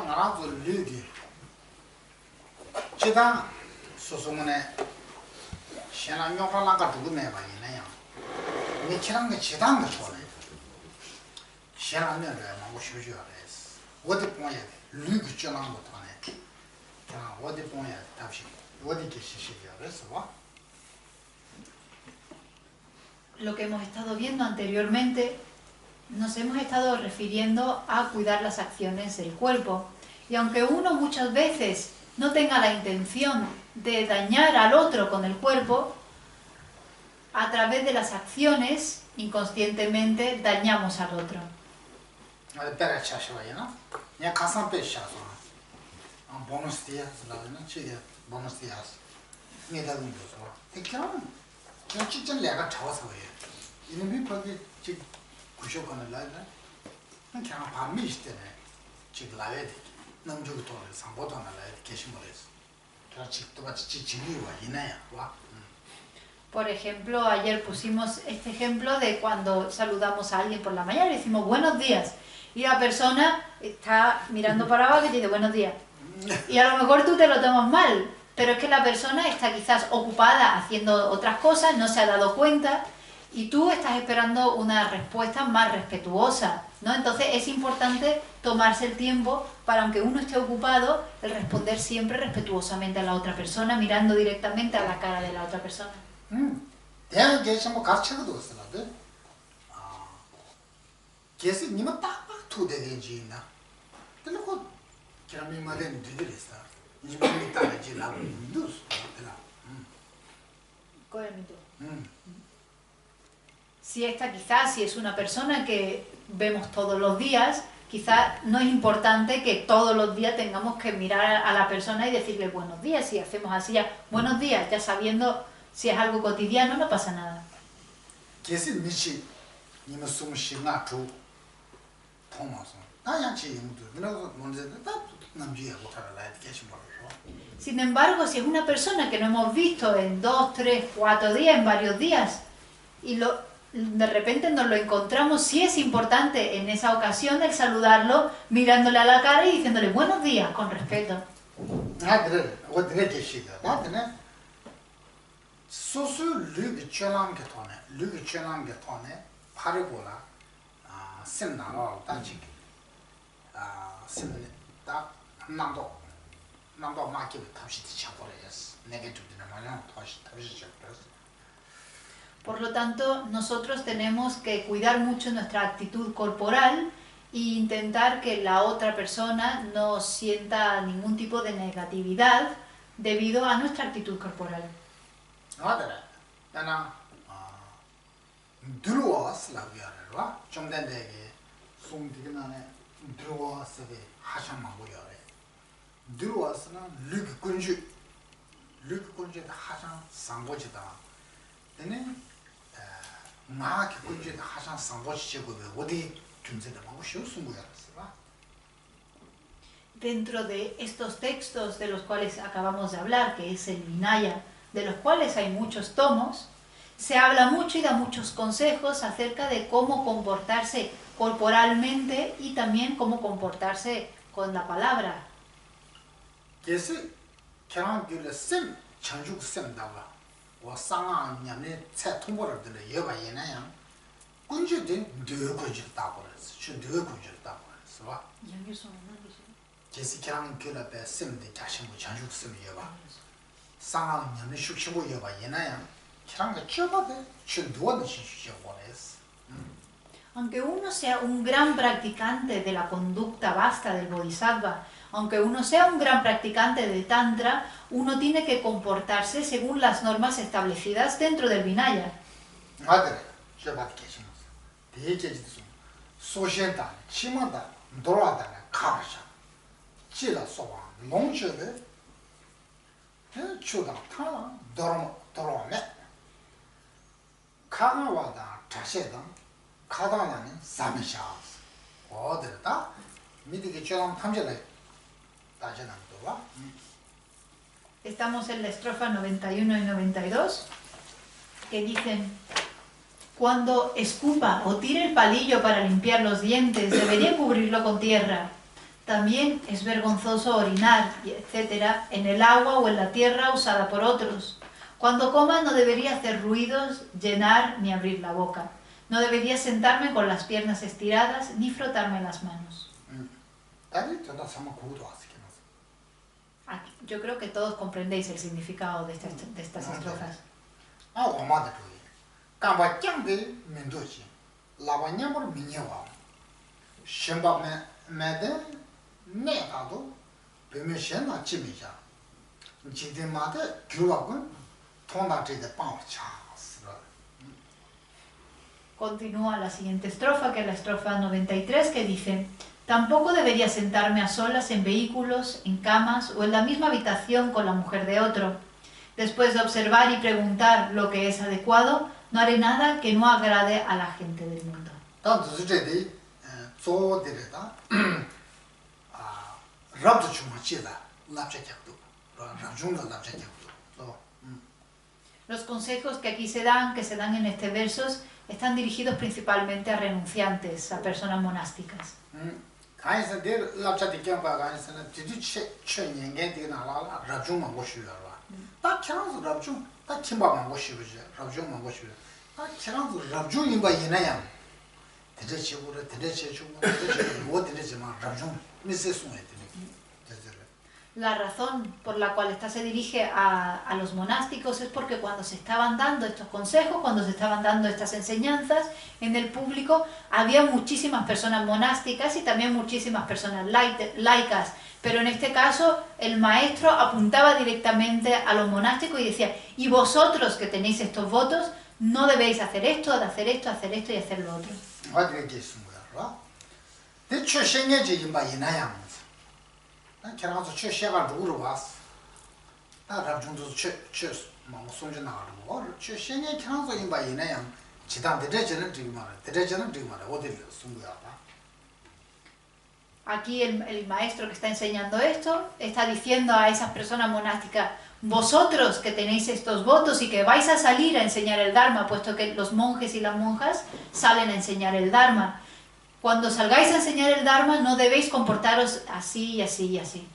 나라도 류기 지다 소소문에 시나 녀라나가 두고네 봐이네요. 미치랑 게 지단 거 좋아해. 시나는 뭐 쉬쉬어야 돼. 어디 보야 돼. 류기 쩌난 거 하네. 자, 어디 보야 돼. 답시. 어디 계시시죠? 그래서 와. Lo que hemos estado viendo anteriormente, nos hemos estado refiriendo a cuidar las acciones del cuerpo. Y aunque uno muchas veces no tenga la intención de dañar al otro con el cuerpo, a través de las acciones, inconscientemente, dañamos al otro. Por ejemplo, ayer pusimos este ejemplo de cuando saludamos a alguien por la mañana y decimos buenos días. Y la persona está mirando para abajo y dice buenos días. Y a lo mejor tú te lo tomas mal, pero es que la persona está quizás ocupada haciendo otras cosas, no se ha dado cuenta y tú estás esperando una respuesta más respetuosa, ¿no? Entonces es importante tomarse el tiempo para, aunque uno esté ocupado, el responder siempre respetuosamente a la otra persona, mirando directamente a la cara de la otra persona. Si esta quizás, si es una persona que vemos todos los días, quizás no es importante que todos los días tengamos que mirar a la persona y decirle buenos días. Si hacemos así ya, buenos días, ya sabiendo si es algo cotidiano, no pasa nada. Sin embargo, si es una persona que no hemos visto en 2, 3, 4 días, en varios días, y de repente nos lo encontramos, sí es importante en esa ocasión el saludarlo mirándole a la cara y diciéndole buenos días, con respeto. Por lo tanto, nosotros tenemos que cuidar mucho nuestra actitud corporal e intentar que la otra persona no sienta ningún tipo de negatividad debido a nuestra actitud corporal. Dentro de estos textos de los cuales acabamos de hablar, que es el Vinaya, de los cuales hay muchos tomos, se habla mucho y da muchos consejos acerca de cómo comportarse corporalmente y también cómo comportarse con la palabra. Aunque uno sea un gran practicante de la conducta vasta del Bodhisattva, aunque uno sea un gran practicante de Tantra, uno tiene que comportarse según las normas establecidas dentro del Vinaya. Estamos en la estrofa 91 y 92, que dicen: cuando escupa o tire el palillo para limpiar los dientes, debería cubrirlo con tierra. También es vergonzoso orinar, etc., en el agua o en la tierra usada por otros. Cuando coma no debería hacer ruidos, llenar ni abrir la boca. No debería sentarme con las piernas estiradas ni frotarme las manos. Yo creo que todos comprendéis el significado de estas estrofas. Continúa la siguiente estrofa, que es la estrofa 93, que dice: tampoco debería sentarme a solas en vehículos, en camas o en la misma habitación con la mujer de otro. Después de observar y preguntar lo que es adecuado, no haré nada que no agrade a la gente del mundo. Los consejos que aquí se dan, que se dan en este verso, están dirigidos principalmente a renunciantes, a personas monásticas. La razón por la cual esta se dirige a los monásticos es porque cuando se estaban dando estos consejos, cuando se estaban dando estas enseñanzas en el público, había muchísimas personas monásticas y también muchísimas personas laicas, pero en este caso el maestro apuntaba directamente a los monásticos y decía: y vosotros que tenéis estos votos, no debéis hacer esto, hacer esto, hacer esto y hacer lo otro. Aquí el maestro que está enseñando esto está diciendo a esas personas monásticas: vosotros que tenéis estos votos y que vais a salir a enseñar el Dharma, puesto que los monjes y las monjas salen a enseñar el Dharma, cuando salgáis a enseñar el Dharma no debéis comportaros así y así y así.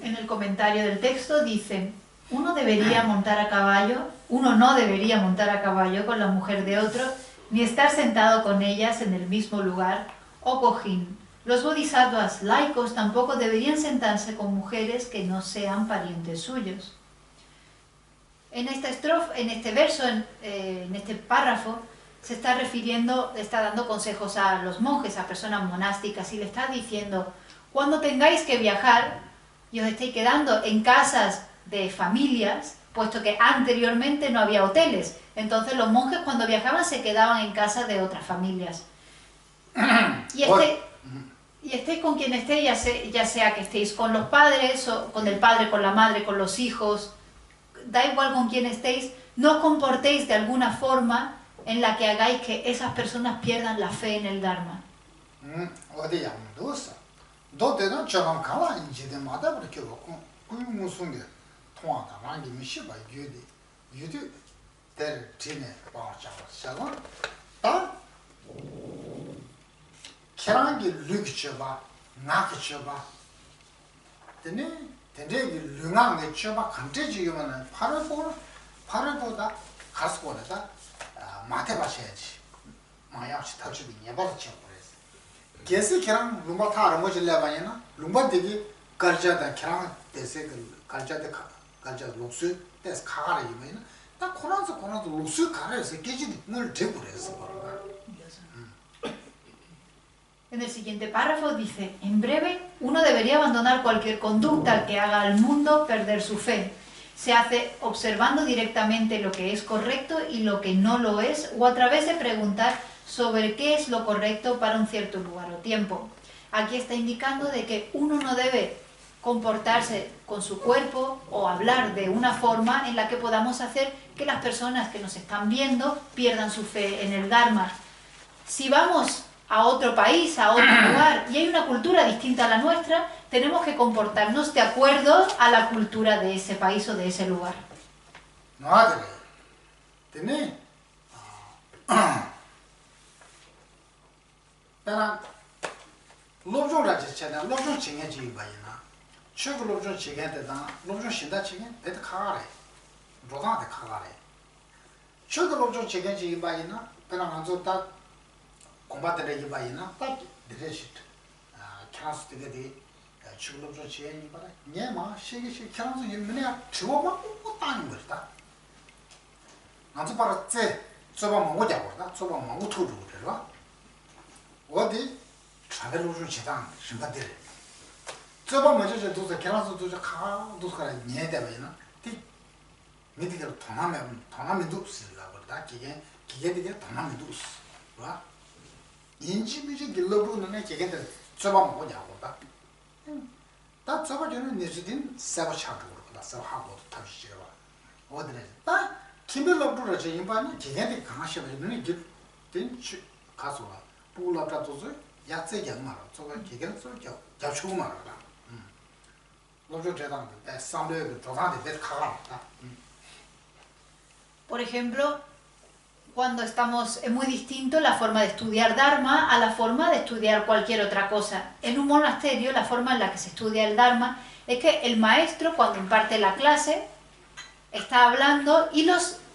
En el comentario del texto dice: uno no debería montar a caballo con la mujer de otro, ni estar sentado con ellas en el mismo lugar o cojín. Los bodhisattvas laicos tampoco deberían sentarse con mujeres que no sean parientes suyos. En esta estrofa, en este verso, en este párrafo, se está dando consejos a los monjes, a personas monásticas, y le está diciendo: cuando tengáis que viajar y os estéis quedando en casas de familias, puesto que anteriormente no había hoteles, entonces los monjes cuando viajaban se quedaban en casa de otras familias. Y estéis con quien estéis, ya sea que estéis con los padres, o con el padre, con la madre, con los hijos, da igual con quién estéis, no os comportéis de alguna forma en la que hagáis que esas personas pierdan la fe en el Dharma. 파르보다 가스고다 마테 마셔야지. 마야치 타주비 예바도 쳐 그랬어. 계속 걔랑 룸바 타르 뭐질래 봐야나. 룸바 되게 갈자다 걔랑 대세 갈자다 갈자 녹수 대서 가가라 이거나. 나 코란서 녹수 가라서 깨지 뭘 되고 그랬어. En el siguiente párrafo dice, en breve, uno debería abandonar cualquier conducta que haga al mundo perder su fe. Se hace observando directamente lo que es correcto y lo que no lo es, o a través de preguntar sobre qué es lo correcto para un cierto lugar o tiempo. Aquí está indicando de que uno no debe comportarse con su cuerpo o hablar de una forma en la que podamos hacer que las personas que nos están viendo pierdan su fe en el Dharma. Si vamos a otro país, a otro lugar, y hay una cultura distinta a la nuestra, tenemos que comportarnos de acuerdo a la cultura de ese país o de ese lugar. No, tiene. Pero, lobjong la chena, lobjong chinge ji bayina. Chug lobjong chinge de da, lobjong shinda chinge, de khare. Roda de khare. Chug lobjong chinge ji bayina, pero manzo ta combattere ji bayina, ta direshit. Kras de de chug lobjong chinge ni bara. Nyema shigi kras ni mene chuo ma ko tan gorda. Manzo para tse soba mo ja gorda, soba mo tu ru de ba. 어디 차별로를 지당 심바들 저번 먼저 도서 결혼서 도서 가 도서가 녀대바이나 티 미디가 동남에도 없으라고 그러다 기계들이 동남에도 없어 봐 인지미지 길러보는 기계들 저번 뭐냐고 다 저번 전에 내주딘 세바차도 그렇다 세바하고도 탑시죠 어디래 다 김별로를 저 인반이 기계들이 강하셔버리는 길된 가서 Pulapatoso, Yatse Yamara, so that he gets so Yachumara. Lojo Jedan, Sunday, Torani, that car. Por ejemplo, cuando estamos, es muy distinto la forma de estudiar Dharma a la forma de estudiar cualquier otra cosa. En un monasterio, la forma en la que se estudia el Dharma es que el maestro, cuando imparte la clase, está hablando y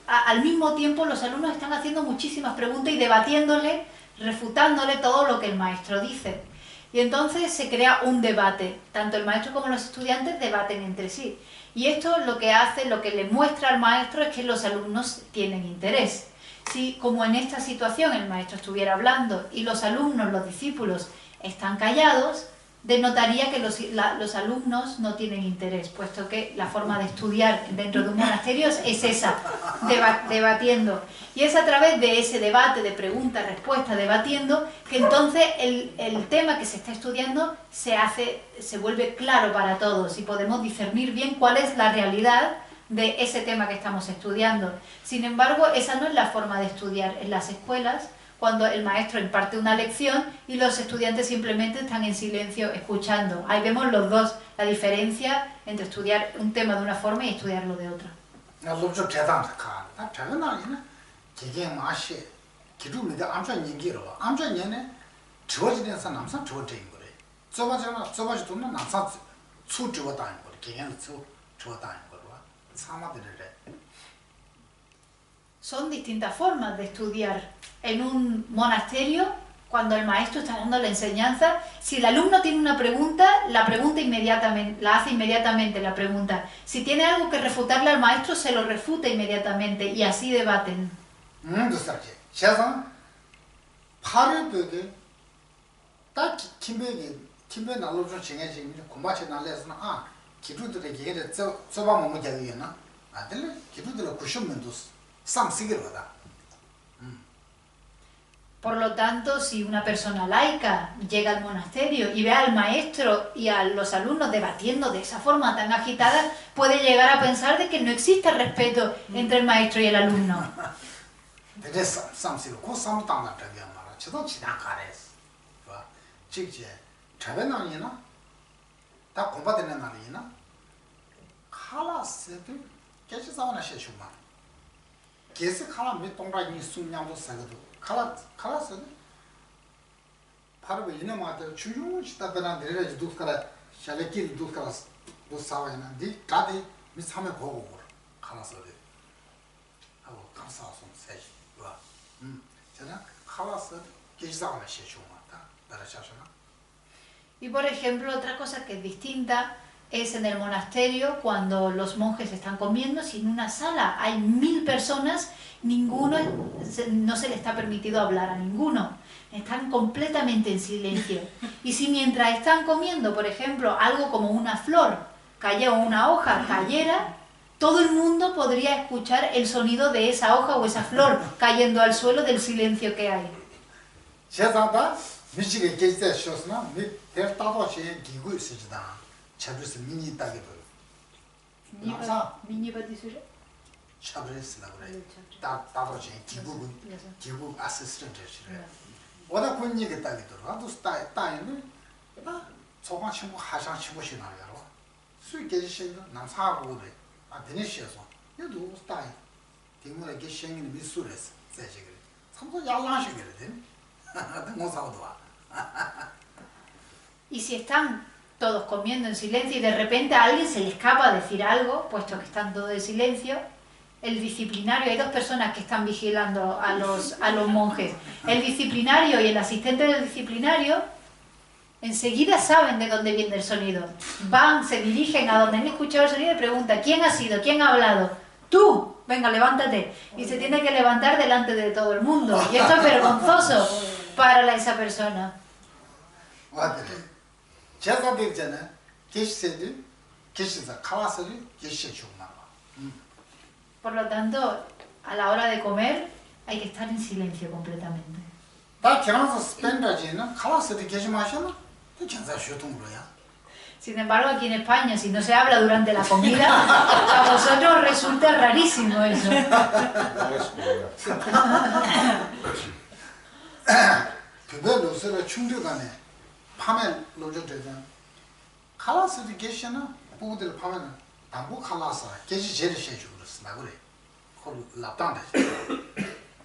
al mismo tiempo los alumnos están haciendo muchísimas preguntas y debatiéndole, refutándole todo lo que el maestro dice. Y entonces se crea un debate. Tanto el maestro como los estudiantes debaten entre sí. Y esto lo que hace, lo que le muestra al maestro es que los alumnos tienen interés. Si, como en esta situación, el maestro estuviera hablando y los alumnos, los discípulos, están callados, denotaría que los alumnos no tienen interés, puesto que la forma de estudiar dentro de un monasterio es esa, debatiendo. Y es a través de ese debate, de pregunta, respuesta, debatiendo, que entonces el tema que se está estudiando se vuelve claro para todos y podemos discernir bien cuál es la realidad de ese tema que estamos estudiando. Sin embargo, esa no es la forma de estudiar en las escuelas, cuando el maestro imparte una lección y los estudiantes simplemente están en silencio escuchando. Ahí vemos los dos, la diferencia entre estudiar un tema de una forma y estudiarlo de otra. Son distintas formas de estudiar. En un monasterio, cuando el maestro está dando la enseñanza, si el alumno tiene una pregunta, la hace inmediatamente la pregunta. Si tiene algo que refutarle al maestro, se lo refuta inmediatamente y así debaten. Por lo tanto, si una persona laica llega al monasterio y ve al maestro y a los alumnos debatiendo de esa forma tan agitada, puede llegar a pensar de que no existe respeto entre el maestro y el alumno. 바로 이놈한테 주요 시다더라 내려지 두스카라 샬레길 두스카라 두 사와이나 디 다데 미 삼에 보고 가라서리. 그래서 삼시로 고 삼도 땅다 되게 말아. 저도 지나 가레스. 와. 직제 저변 아니나 다 공부되는 날이나 카라 세드 하고 감사하소 세지 와 저는 칼라스 기사가 시초마다 나라샤잖아. Y por ejemplo, otra cosa que es distinta es en el monasterio cuando los monjes están comiendo, si en una sala hay 1000 personas, no se le está permitido hablar a ninguno. Están completamente en silencio. Y si mientras están comiendo, por ejemplo, algo como una flor cayera o una hoja cayera, todo el mundo podría escuchar el sonido de esa hoja o esa flor cayendo al suelo del silencio que hay. 미치게 계제 쇼스나 미 대다도시 기구 있으시다. 차브스 미니 따게 볼. 나사 미니 바디스르? 차브스나 그래. 다도시 기구 아시스턴트시래. 오다 군니게 따게 들어. 아도 따이는 초반 친구 하상 친구시 나려로. 수익 계시신다. 남사하고 그래. 데니시에서. 얘도 따이. 딩물에 계시는 미술에서. 제시 그래. 참고 야랑시 그래. Y si están todos comiendo en silencio y de repente a alguien se le escapa decir algo, puesto que están todos en silencio, el disciplinario, hay dos personas que están vigilando a los monjes, el disciplinario y el asistente del disciplinario, enseguida saben de dónde viene el sonido. Van, se dirigen a donde han escuchado el sonido y preguntan, ¿quién ha sido? ¿Quién ha hablado? ¡Tú! Venga, levántate. Y se tiene que levantar delante de todo el mundo. Y esto es vergonzoso para esa persona. Por lo tanto, a la hora de comer hay que estar en silencio completamente. Sin embargo, aquí en España, si no se habla durante la comida, a vosotros resulta rarísimo eso.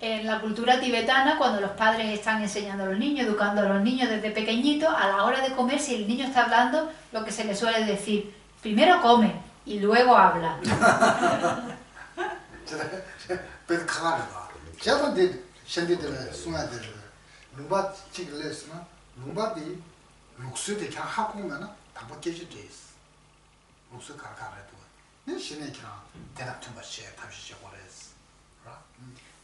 En la cultura tibetana, cuando los padres están enseñando a los niños, educando a los niños desde pequeñitos, a la hora de comer, si el niño está hablando, lo que se le suele decir, primero come y luego habla.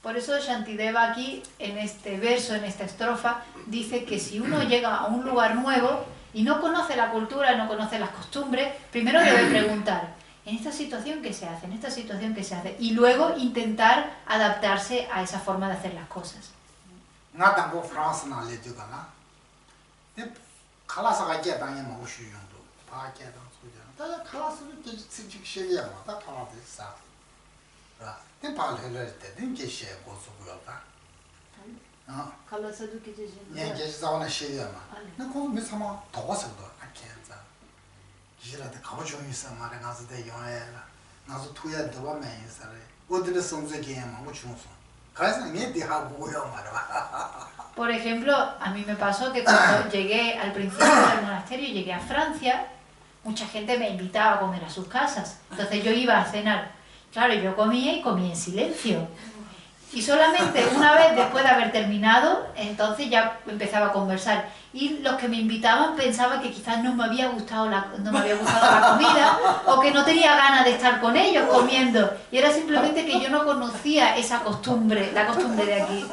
Por eso Shantideva aquí, en este verso, en esta estrofa, dice que si uno llega a un lugar nuevo y no conoce la cultura, no conoce las costumbres, primero debe preguntar, ¿en esta situación qué se hace? ¿En esta situación qué se hace? Y luego intentar adaptarse a esa forma de hacer las cosas. Por ejemplo, a mí me pasó que cuando llegué al principio del monasterio, llegué a Francia, mucha gente me invitaba a comer a sus casas. Entonces yo iba a cenar. Claro, yo comía y comía en silencio. Y solamente una vez después de haber terminado, entonces ya empezaba a conversar. Y los que me invitaban pensaban que quizás no me había gustado la comida o que no tenía ganas de estar con ellos comiendo. Y era simplemente que yo no conocía esa costumbre, la costumbre de aquí.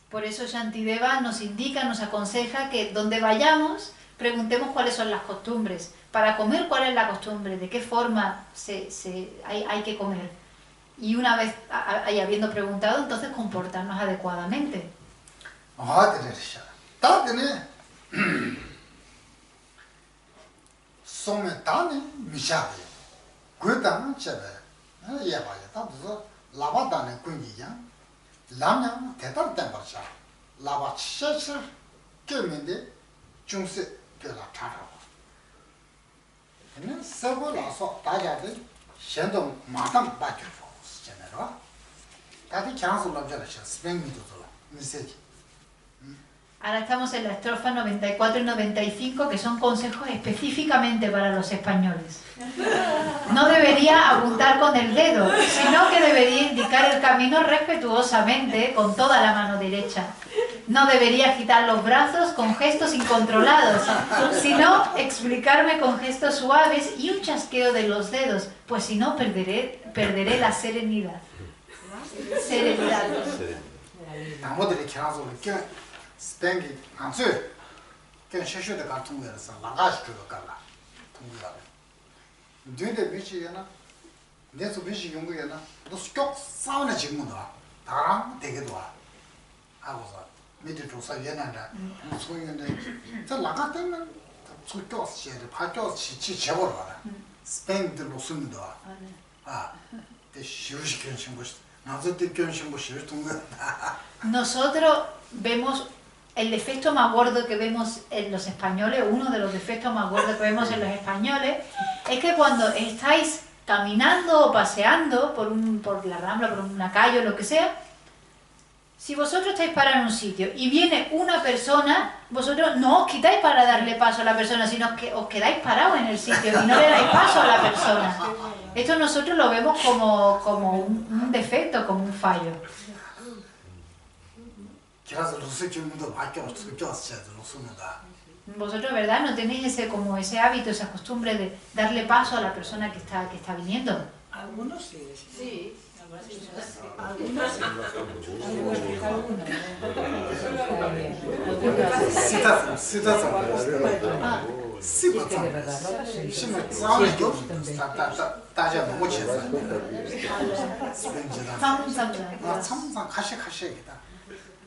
Por eso Shantideva nos indica, nos aconseja que donde vayamos preguntemos cuáles son las costumbres. Para comer, ¿cuál es la costumbre? ¿De qué forma hay que comer? Y una vez habiendo preguntado, entonces comportarnos adecuadamente. 다들 장소 남자라셔. 스팽미도 돌아. 메시지. Ahora estamos en la estrofa 94 y 95, que son consejos específicamente para los españoles. No debería apuntar con el dedo, sino que debería indicar el camino respetuosamente con toda la mano derecha. No debería agitar los brazos con gestos incontrolados, sino explicarme con gestos suaves y un chasqueo de los dedos, pues si no perderé la serenidad. Serenidad. 나머들이 장소를 스팽기 안수. 그냥 셔셔도 같은 거라서 나가시 그거 깔라. 통과라. 뒤에 비치잖아. 내서 비치 연구잖아. 너 꼭 싸우는 질문도 와. 다랑 되게도 와. 하고서 밑에 조사 연한다. 소용인데 저 나가 때면 저쪽 시에도 파쪽 시 제보로 와라. 스팽들로 쓰는 거. 아. 대 쉬우시게 신고 나도 뜻견 신고 쉬우 통과. Nosotros vemos el defecto más gordo que vemos en los españoles, uno de los defectos más gordos que vemos en los españoles, es que cuando estáis caminando o paseando por la Rambla, por una calle o lo que sea, si vosotros estáis parados en un sitio y viene una persona, vosotros no os quitáis para darle paso a la persona, sino que os quedáis parados en el sitio y no le dais paso a la persona. Esto nosotros lo vemos como un defecto, como un fallo. Vosotros, ¿verdad? No tenéis ese hábito, esa costumbre de darle paso a la persona que está viniendo. Algunos sí. Sí.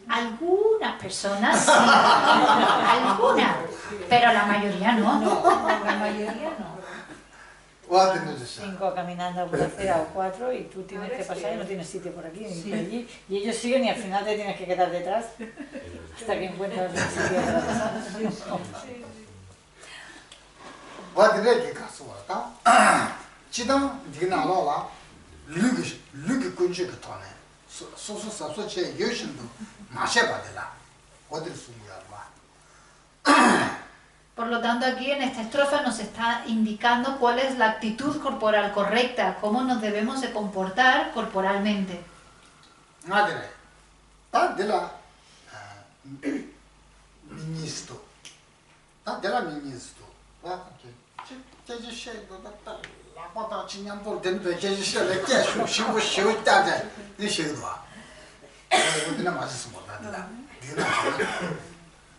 Algunas personas sí, algunas, pero la mayoría no. La mayoría no. 5 caminando por la acera o 4 y tú tienes que pasar y no tienes sitio por aquí ni por allí. Y ellos siguen y al final te tienes que quedar detrás hasta que encuentras el sitio para pasar. Por lo tanto, aquí en esta estrofa nos está indicando cuál es la actitud corporal correcta, cómo nos debemos de comportar corporalmente.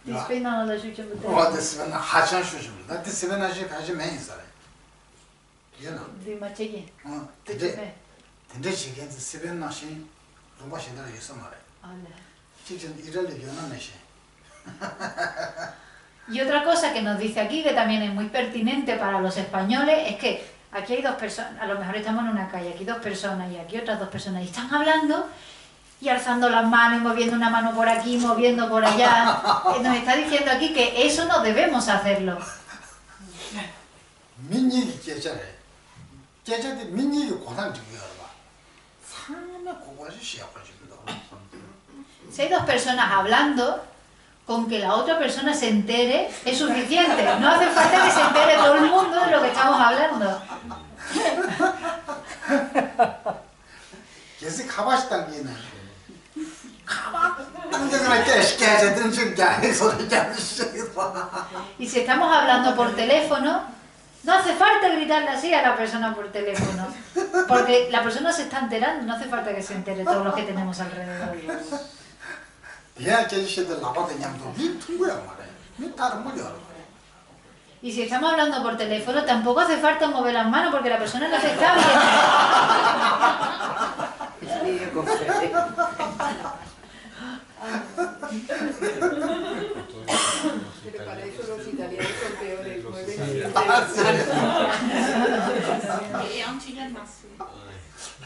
Despeinando la chucha Y otra cosa que nos dice aquí, que también es muy pertinente para los españoles, es que aquí hay dos personas, a lo mejor estamos en una calle, aquí dos personas y aquí otras dos personas, y están hablando y alzando las manos y moviendo una mano por aquí, moviendo por allá. Nos está diciendo aquí que eso no debemos hacerlo. Si hay dos personas hablando, con que la otra persona se entere es suficiente. No hace falta que se entere todo el mundo de lo que estamos hablando. Y si estamos hablando por teléfono, no hace falta gritarle así a la persona por teléfono, porque la persona se está enterando, no hace falta que se entere todo lo que tenemos alrededor. Y si estamos hablando por teléfono, tampoco hace falta mover las manos, porque la persona no se está viendo. Pero para eso los italianos son peores, mueven E un chileno más.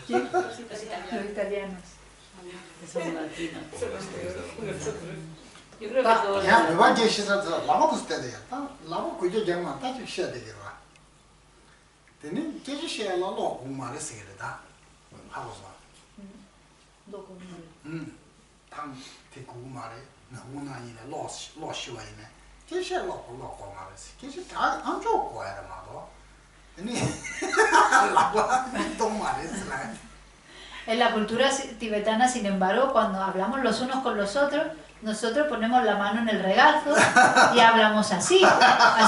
¿Quién? Los italianos. Son latinos. Yo creo que todos. 당 대구 말에 나오나 이네 로시와이네 계셔 로고 말았어 계셔 다안 좋고 거야 말도 아니 라고 동 말했어. En la cultura tibetana, sin embargo, cuando hablamos los unos con los otros, nosotros ponemos la mano en el regazo y hablamos así,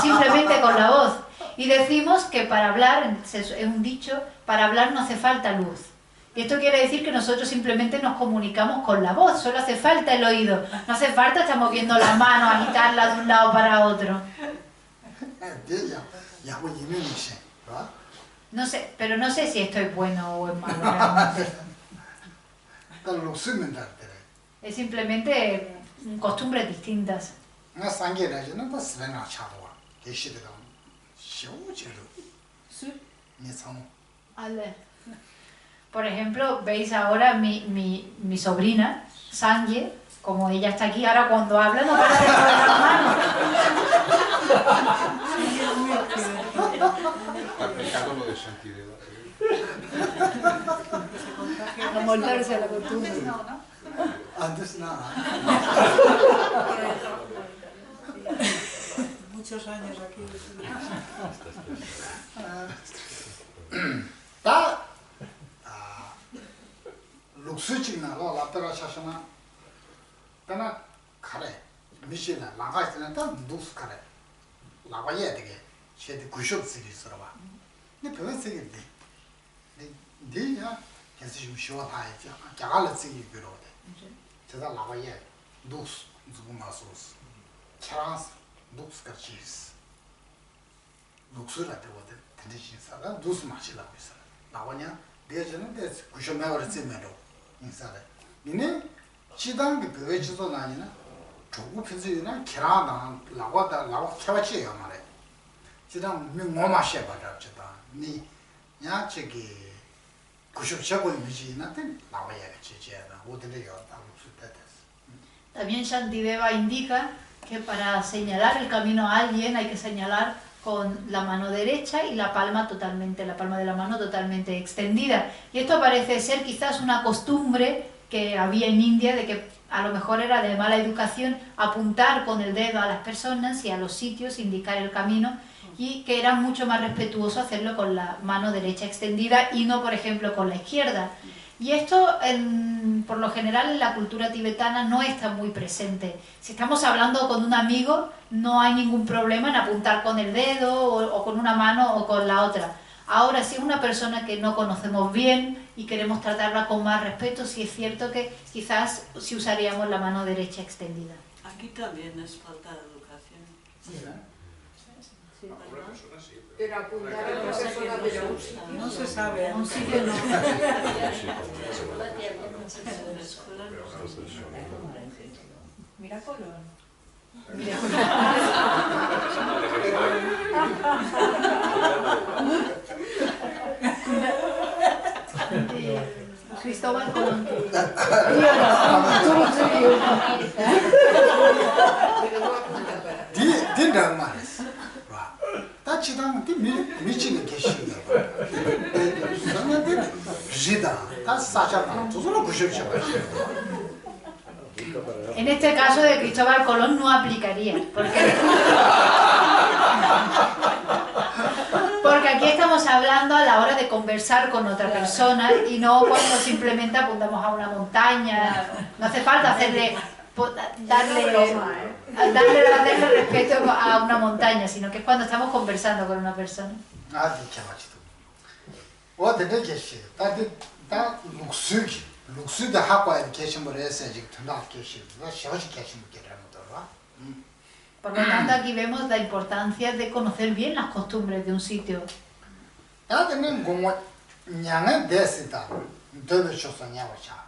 simplemente con la voz. Y decimos que para hablar, es un dicho, para hablar no hace falta luz. Y esto quiere decir que nosotros simplemente nos comunicamos con la voz, solo hace falta el oído. No hace falta estar moviendo la mano, agitarla de un lado para otro. No sé, pero no sé si esto es bueno o es malo realmente. Es simplemente costumbres distintas. Por ejemplo, veis ahora mi sobrina, Sangye, como ella está aquí, ahora cuando habla no para de mover las manos. Aplicando lo de santidad. Amoldarse a la costumbre. Antes no, ¿no? Antes nada. Muchos años aquí. 다 룩스직나 라라따라 샤샤나 다나 카레 미시나 라가스나 다 룩스 카레 라바예 되게 셰디 구숍 쓰기 있어라 봐. 근데 그거 쓰기 돼. 네야 계속 좀 쉬어봐야지. 자갈을 쓰기 그러대. 제가 라바예 룩스 누구 마소스 차라스 룩스 같이스 룩스라 되거든. 대신사가 룩스 마시라고 있어. 나와냐 대전은 대 구숍 매월 쓰면로 인사래. 이네 시당 그 배치도 나니나 조국 편지나 계란다 라고다 라고 쳐치요 말해. 시당 뭐 마셔 봐라 저다. 니 야치기 구숍 쳐고 미지나한테 나와야 지지야다. 어디를 여다 También Shantideva indica que para señalar el camino a alguien hay que señalar con la mano derecha y la palma de la mano totalmente extendida. Y esto parece ser quizás una costumbre que había en India de que a lo mejor era de mala educación apuntar con el dedo a las personas y a los sitios, indicar el camino, y que era mucho más respetuoso hacerlo con la mano derecha extendida y no, por ejemplo, con la izquierda. Y esto, por lo general, en la cultura tibetana no está muy presente. Si estamos hablando con un amigo, no hay ningún problema en apuntar con el dedo o con una mano o con la otra. Ahora, si es una persona que no conocemos bien y queremos tratarla con más respeto, sí es cierto que quizás sí usaríamos la mano derecha extendida. Aquí también es falta de educación. Sí, Alguna persona sí, Pero apuntar a una persona de la No se sabe. A un sitio no. En la escuela no. Mira Colón. Cristóbal Colón. 딘다 말했어. 봐. 다 지당 미치는 계시는 거. 그런데 지다. 다 사자가 저절로 구십시오. En este caso de Cristóbal Colón no aplicaría, porque aquí estamos hablando a la hora de conversar con otra persona y no cuando simplemente apuntamos a una montaña. No hace falta darle respeto a una montaña, sino que es cuando estamos conversando con una persona. 아, 진짜 어디에 계시? 다 룩스도 학과에 계신 분을 해서 지금 전화 계시. 시험시 계신 분이라는 거더라. Por lo tanto, aquí vemos la importancia de conocer bien las costumbres de un sitio. 나는 공원 냥에 됐다. 너도 쇼서 냐와차.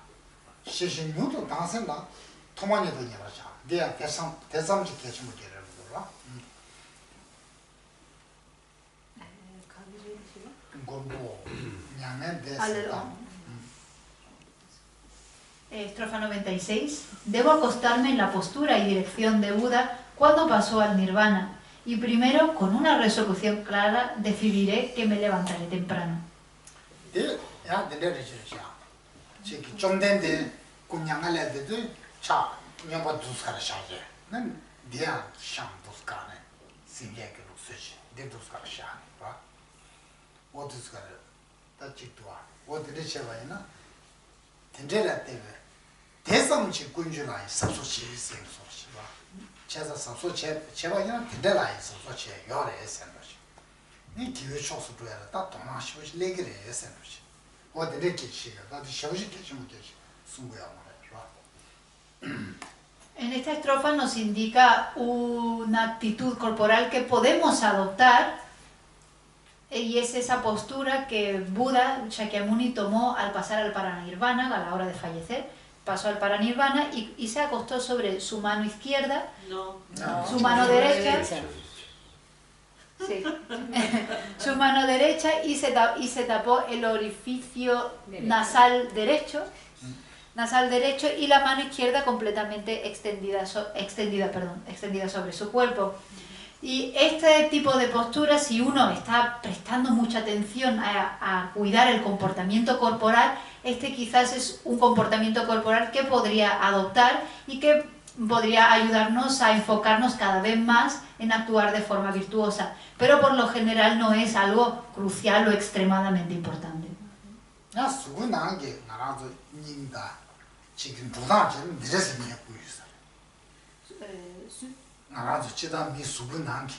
시신유도 당선다. 토마니도 냐와차. 내가 대삼지 계신 분이라는 거더라. 공부 냥에 됐다. Estrofa 96. Debo acostarme en la postura y dirección de Buda cuando pasó al nirvana, y primero, con una resolución clara, decidiré que me levantaré temprano. 저기 좀 된데 군냥할래 때도 차 녀바 두스카라 샤제 난 디아 샹 두스카네 신기하게 루스지 데 두스카라 샤 봐. 어디스카라 다 직도와 어디를 쳐봐야나 된데라 때문에 대성지 군주라이 섭소치 생소치 봐. 제가 섭소치 제가야 된데라이 섭소치 요래 생소치 이 기회 초수 줘야 다 동아시고 레기래 생소치 어디를 끼치가 나도 셔지 끼치면 되지 숨고야 En esta estrofa nos indica una actitud corporal que podemos adoptar y es esa postura que Buda Shakyamuni tomó al pasar al paranirvana, a la hora de fallecer. Pasó al paranirvana y se acostó sobre su mano izquierda, su mano derecha, sí, su mano derecha y se tapó el orificio nasal derecho y la mano izquierda completamente extendida sobre su cuerpo. Y este tipo de postura, si uno está prestando mucha atención a cuidar el comportamiento corporal, este quizás es un comportamiento corporal que podría adoptar y que podría ayudarnos a enfocarnos cada vez más en actuar de forma virtuosa. Pero por lo general no es algo crucial o extremadamente importante. 나 수고 나게 나라도 닌다 지금 부담을 늘어서 내고 있어. 나라도 지다 미 수고 나게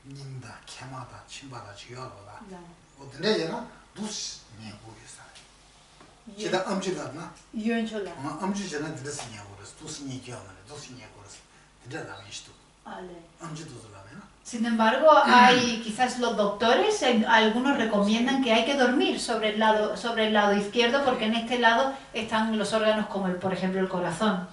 닌다 캐마다 침바다 지어로다. 어떤데나 두스 내고 있어. 지다 엄지가나. 유연초라. 엄지잖아 늘어서 내고 그래서 두스 내겨면 두스 내고 그래서 들어가 있어. 엄지도 들어가면. Sin embargo, hay quizás los doctores, algunos recomiendan que hay que dormir sobre el lado izquierdo porque en este lado están los órganos como por ejemplo el corazón.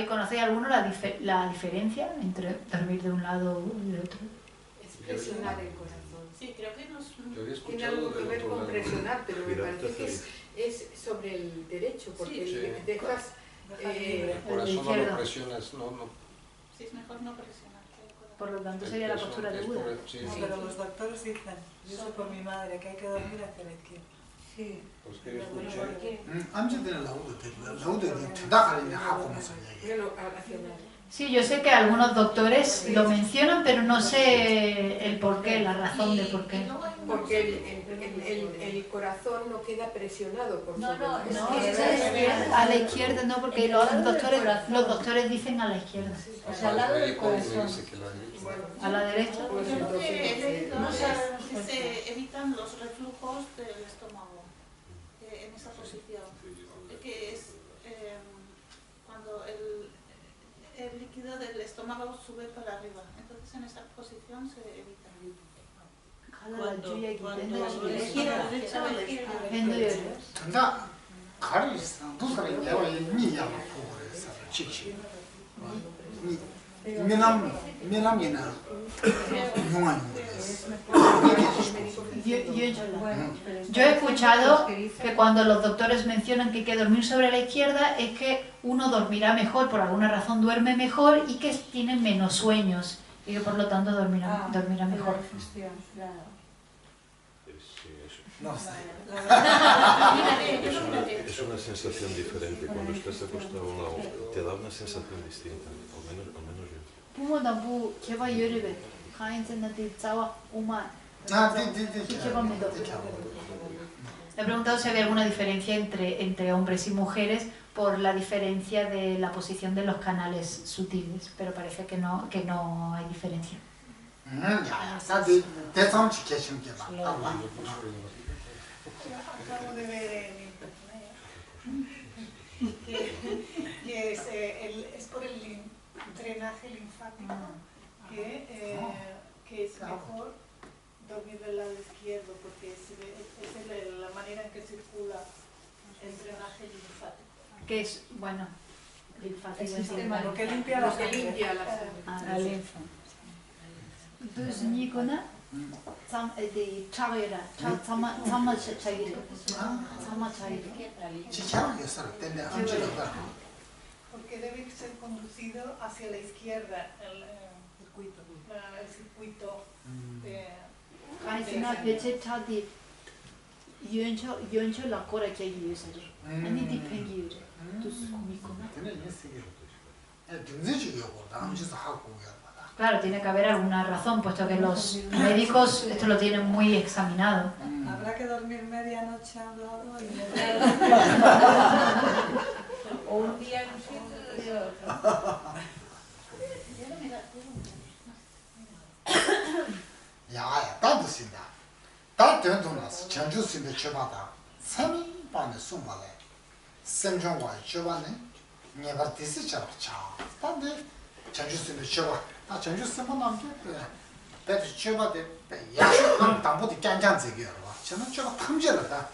¿Conocéis alguno la diferencia entre dormir de un lado y del otro? Es presionar el corazón. Sí, creo que tiene algo que ver con presionar, pero me parece que es sobre el derecho, porque dejas... el corazón no lo presionas, no. Sí, es mejor no presionar. Por lo tanto sería la postura de Buda. Pero los doctores dicen, yo sé por mi madre, que hay que dormir hacia la izquierda. Sí. Pues que escuché. Sí, yo sé que algunos doctores lo mencionan, pero no sé el porqué, la razón de por qué. Porque el corazón no queda presionado por a la izquierda no, porque los doctores dicen a la izquierda. O sea, al lado del corazón. A la derecha. Creo que se evitan los reflujos del estómago en esa posición, que es cuando el líquido del estómago sube para arriba, entonces en esa posición se evita. Cuando la izquierda, derecha o la izquierda. Yo he escuchado que cuando los doctores mencionan que hay que dormir sobre la izquierda es que uno dormirá mejor, por alguna razón duerme mejor y que tiene menos sueños y que por lo tanto dormirá mejor. No sé. Es una sensación diferente. Cuando estás acostado a un lado, te da una sensación distinta, al menos Le he preguntado si había alguna diferencia entre hombres y mujeres por la diferencia de la posición de los canales sutiles, pero parece que no hay diferencia. Acabo de ver en internet que es por el drenaje linfático que es mejor dormir del lado izquierdo porque es la manera en que circula el drenaje linfático. Que es, bueno, linfático. El sistema, lo que limpia la sangre. La linfa. Entonces, Nikona, porque debe ser conducido hacia la izquierda el circuito de 연초 라코라 계기에서죠. 아니 디팽기유죠. tus kumikuna. Claro, tiene que haber alguna razón, puesto que los médicos esto lo tienen muy examinado. Habrá que dormir medianoche a un lado y o un día en un sitio y otro día otro. 야, 나도 쓴다. 다 된도나서 전주 쓴데 쳐봐다. 세미 반에 숨발에. 생존과 쳐봐네. 네가 디스처럼 차. 근데 전주 쓴데 쳐봐. 나 전주 쓰면 남게 그래. 배도 쳐봐대. 야식 당보디 짠짠지게 봐. 저는 저거 탐제라다.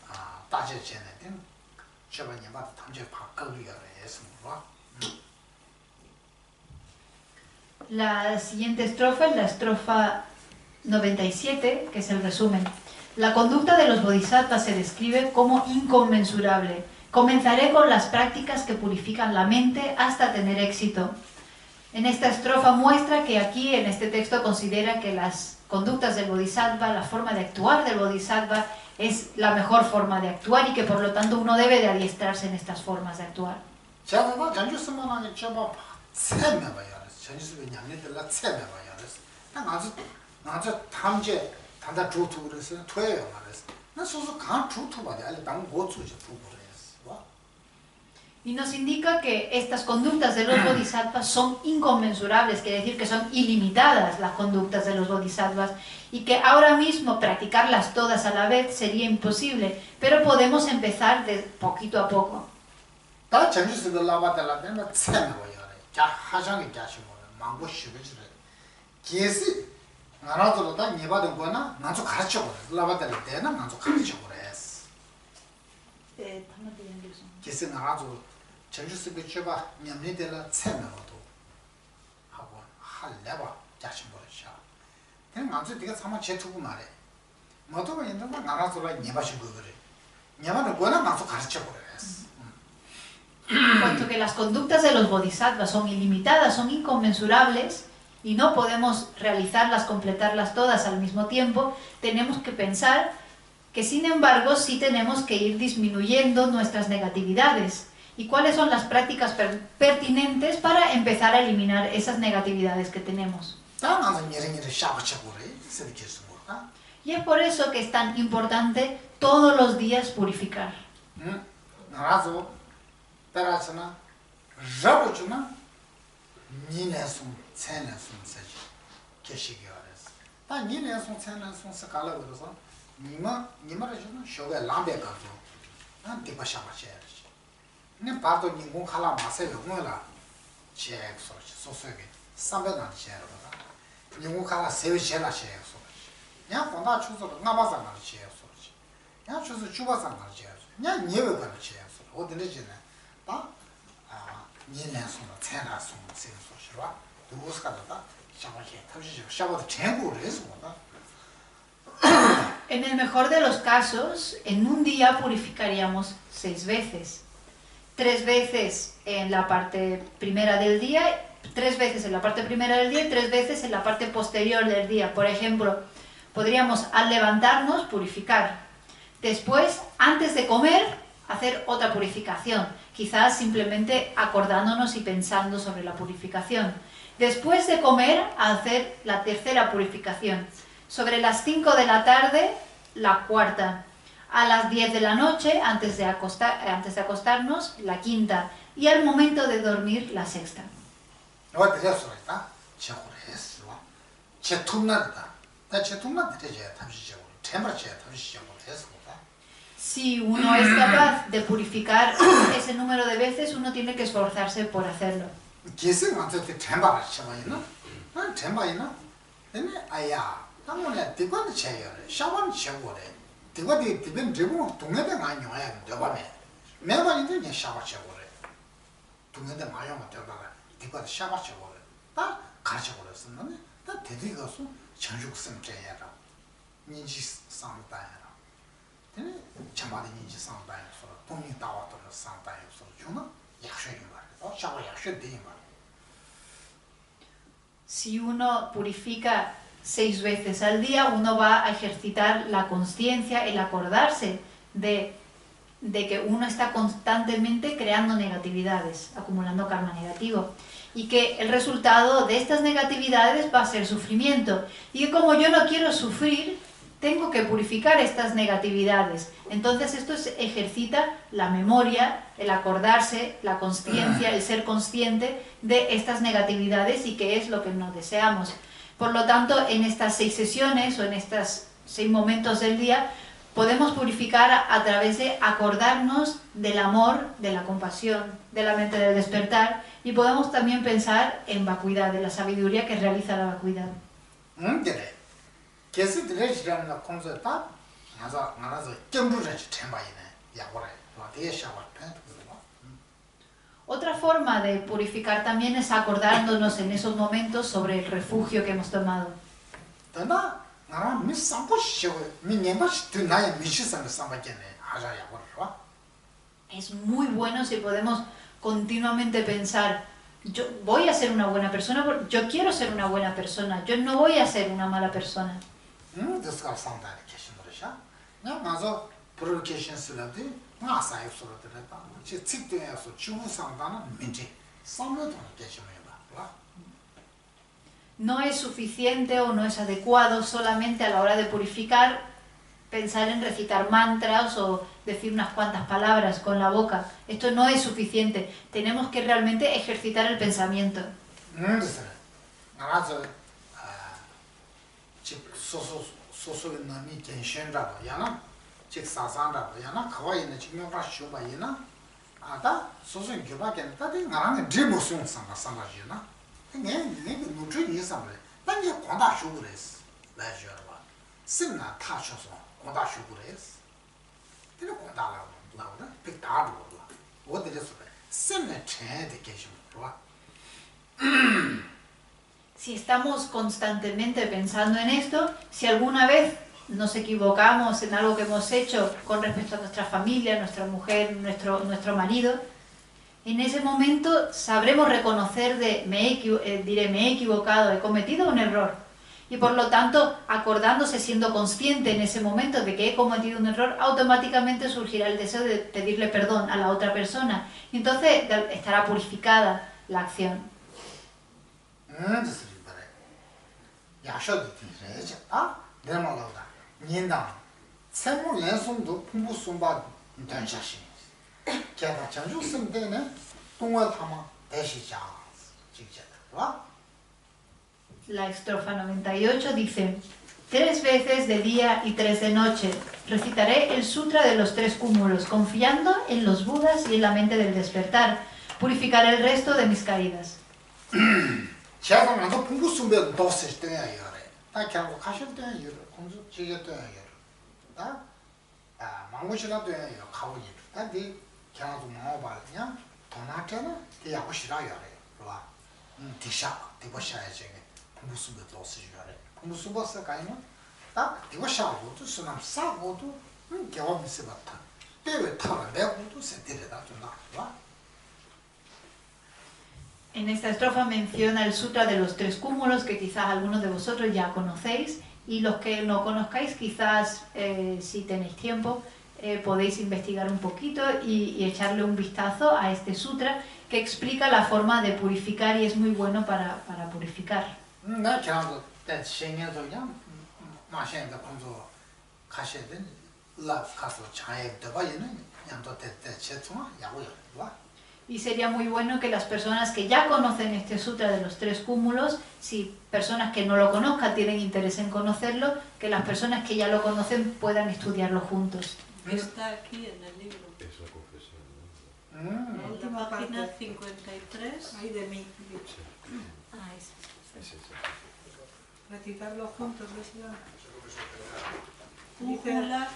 아, 따져 전에 된 쳐봐 네가 탐제 바꿔려야 해서 뭐. La siguiente estrofa es la estrofa 97, que es el resumen. La conducta de los bodhisattvas se describe como inconmensurable. Comenzaré con las prácticas que purifican la mente hasta tener éxito. En esta estrofa muestra que aquí, en este texto, considera que las conductas del bodhisattva, la forma de actuar del bodhisattva, es la mejor forma de actuar y que por lo tanto uno debe de adiestrarse en estas formas de actuar. 전주습에 냥네들라 쳔나 봐야 그래서 나저 탐제 단다 주투 그래서 토해요 말했어 나 소소 간 주투 봐야 알리 당 고추지 주고 그랬어. Y nos indica que estas conductas de los bodhisattvas son inconmensurables, quiere decir que son ilimitadas las conductas de los bodhisattvas y que ahora mismo practicarlas todas a la vez sería imposible, pero podemos empezar de poquito a poco. 다 전주습에 라바달라 내가 쳔나 봐야 자 하장이 자시고 망고 쉬베지래 계시 나라도 다 니바던 거나 나도 가르쳐 버려 라바달 때나 나도 가르쳐 버려스 계시 나라도 전주습에 줘봐 냠니들라 쳔나도 하고 할래봐 자신 버려셔 그냥 나도 네가 사마 제투고 말해 뭐도 있는 거 나라도라 니바시 그래 니바는 거나 나도 가르쳐 버려스. Puesto que las conductas de los bodhisattvas son ilimitadas, son inconmensurables y no podemos realizarlas, completarlas todas al mismo tiempo, tenemos que pensar que sin embargo sí tenemos que ir disminuyendo nuestras negatividades. ¿Y cuáles son las prácticas pertinentes para empezar a eliminar esas negatividades que tenemos? Y es por eso que es tan importante todos los días purificar. 따라서나 잡아주나 니네송 채네송 세지 계시기 알았어. 다 니네송 채네송 스칼라 그래서 니마를 주는 쇼가 람베 가서 난 디바샤마셔야지. 네 바도 니공 칼라 마세요 뭐라 제엑소 소소게 삼배나 제르다. 니공 칼라 세우셔라 셔야소. 야 본다 추서 나바사 말 셔야소. 야 추서 주바사 말 셔야소. 야 니외 말 셔야소. 어디는지네 En el mejor de los casos, en un día purificaríamos 6 veces. 3 veces en la parte primera del día, 3 veces en la parte primera del día y 3 veces en la parte posterior del día. Por ejemplo, podríamos al levantarnos purificar. Después, antes de comer, hacer otra purificación, quizás simplemente acordándonos y pensando sobre la purificación. Después de comer, hacer la tercera purificación. Sobre las 5 de la tarde, la cuarta. A las 10 de la noche, antes de acostarnos, la quinta. Y al momento de dormir, la sexta. Si uno es capaz de purificar ese número de veces, uno tiene que esforzarse por hacerlo. Si uno purifica 6 veces al día uno va a ejercitar la consciencia, el acordarse de que uno está constantemente creando negatividades, acumulando karma negativo, y que el resultado de estas negatividades va a ser sufrimiento, y que como yo no quiero sufrir, tengo que purificar estas negatividades. Entonces esto ejercita la memoria, el acordarse, la consciencia, el ser consciente de estas negatividades y que es lo que no deseamos. Por lo tanto, en estas 6 sesiones o en estos 6 momentos del día, podemos purificar a través de acordarnos del amor, de la compasión, de la mente del despertar, y podemos también pensar en vacuidad, de la sabiduría que realiza la vacuidad. Otra forma de purificar también es acordándonos en esos momentos sobre el refugio que hemos tomado. Es muy bueno si podemos continuamente pensar, yo voy a ser una buena persona, yo quiero ser una buena persona, yo no voy a ser una mala persona. No es suficiente o no es adecuado solamente a la hora de purificar pensar en recitar mantras o decir unas cuantas palabras con la boca. Esto no es suficiente. Tenemos que realmente ejercitar el pensamiento. Si estamos constantemente pensando en esto, si alguna vez nos equivocamos en algo que hemos hecho con respecto a nuestra familia, nuestra mujer, nuestro marido, en ese momento sabremos reconocer me he equivocado, he cometido un error. Y por lo tanto, acordándose, siendo consciente en ese momento de que he cometido un error, automáticamente surgirá el deseo de pedirle perdón a la otra persona. Y entonces estará purificada la acción. La estrofa 98 dice: 3 veces de día y 3 de noche recitaré el sutra de los 3 cúmulos, confiando en los Budas y en la mente del despertar. Purificaré el resto de mis caídas. En esta estrofa menciona el sutra de los 3 cúmulos, que quizás algunos de vosotros ya conocéis, y los que no conozcáis, quizás si tenéis tiempo, podéis investigar un poquito y echarle un vistazo a este sutra que explica la forma de purificar y es muy bueno para purificar. Y sería muy bueno que las personas que ya conocen este sutra de los 3 cúmulos, si personas que no lo conozcan tienen interés en conocerlo, que las personas que ya lo conocen puedan estudiarlo juntos. Está aquí en el libro. Es la confesión, ¿no? La última página 53. Ahí de mí. Ah, eso. Recitarlo juntos, ¿ves? Újula.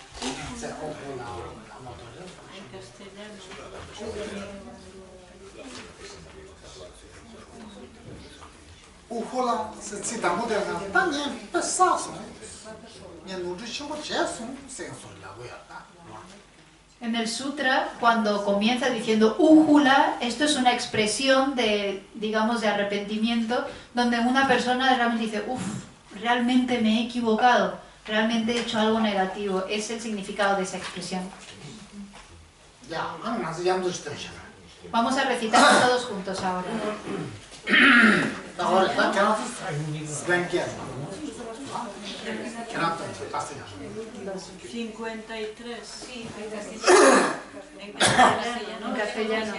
En castellano. Újula se cita moderna, también pesazo. En el sutra, cuando comienza diciendo újula, esto es una expresión de, digamos, de arrepentimiento, donde una persona realmente dice, uff, realmente me he equivocado, realmente he hecho algo negativo. Es el significado de esa expresión. Vamos a recitarlo todos juntos ahora. 53. Sí, en castellano.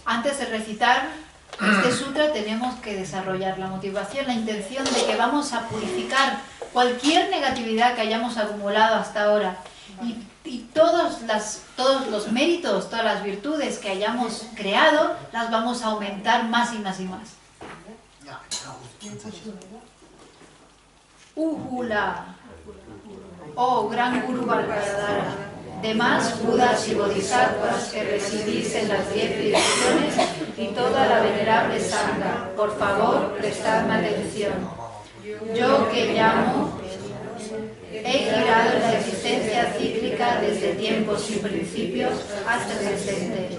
Antes de recitar este sutra tenemos que desarrollar la motivación, la intención de que vamos a purificar cualquier negatividad que hayamos acumulado hasta ahora y todos los méritos, todas las virtudes que hayamos creado, las vamos a aumentar más y más y más. Ujula, oh gran Guru Vargadara, demás Budas y Bodhisattvas que residís en las 10 direcciones y toda la venerable Sangha, por favor, prestadme atención. Yo que llamo, he girado en la existencia cíclica desde tiempos y principios hasta el presente,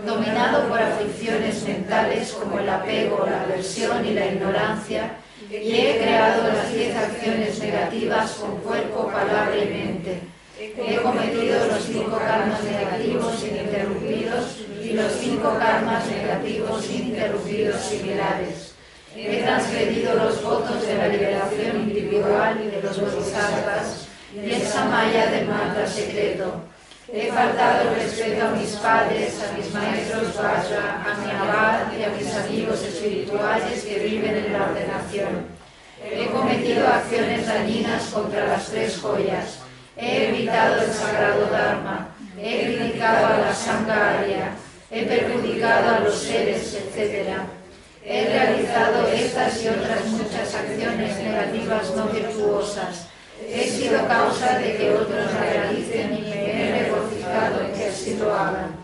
dominado por aflicciones mentales como el apego, la aversión y la ignorancia, y he creado las 10 acciones negativas con cuerpo, palabra y mente. He cometido los 5 karmas negativos ininterrumpidos y los 5 karmas negativos ininterrumpidos similares. He transgredido los votos de la liberación individual y de los bodhisattvas y el samaya del mantra secreto. He faltado el respeto a mis padres, a mis maestros Vajra, a mi abad y a mis amigos espirituales que viven en la ordenación. He cometido acciones dañinas contra las 3 joyas. He evitado el sagrado Dharma. He criticado a la Sangha Arya. He perjudicado a los seres, etc. He realizado estas y otras muchas acciones negativas no virtuosas. He sido causa de que otros la realicen y me he regocijado en que así lo hagan.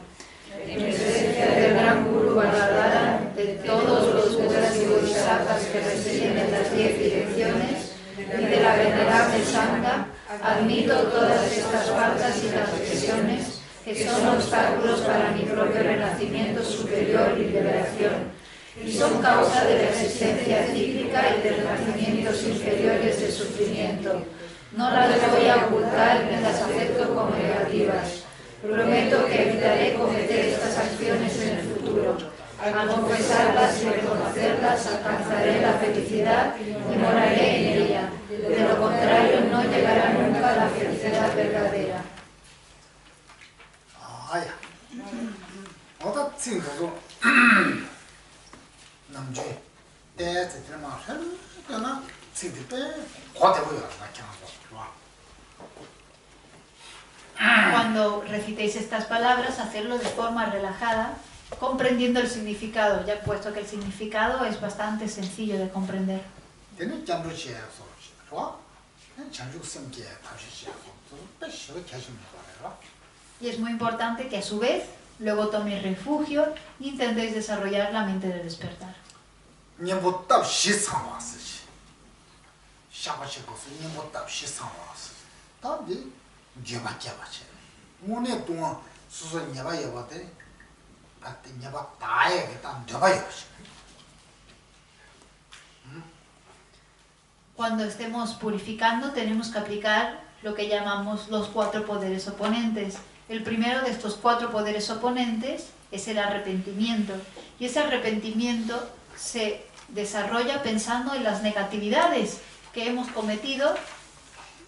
En presencia del gran Guru Vargadara, de todos los Budas y Bodhisattvas que residen en las 10 direcciones y de la venerable Sangha, admito todas estas faltas y transgresiones que son obstáculos para mi propio renacimiento superior y liberación, y son causa de la existencia cíclica y de renacimientos inferiores de sufrimiento. No las voy a ocultar ni las acepto como negativas. Prometo que evitaré cometer estas acciones en el futuro. Al confesarlas y reconocerlas, alcanzaré la felicidad y moraré en ella. De lo contrario, no llegará nunca la felicidad verdadera. Cuando recitéis estas palabras, hacerlo de forma relajada, comprendiendo el significado, ya puesto que el significado es bastante sencillo de comprender. Y es muy importante que a su vez luego toméis refugio e intentéis desarrollar la mente de despertar. Cuando estemos purificando tenemos que aplicar lo que llamamos los 4 poderes oponentes. El primero de estos 4 poderes oponentes es el arrepentimiento, y ese arrepentimiento se desarrolla pensando en las negatividades que hemos cometido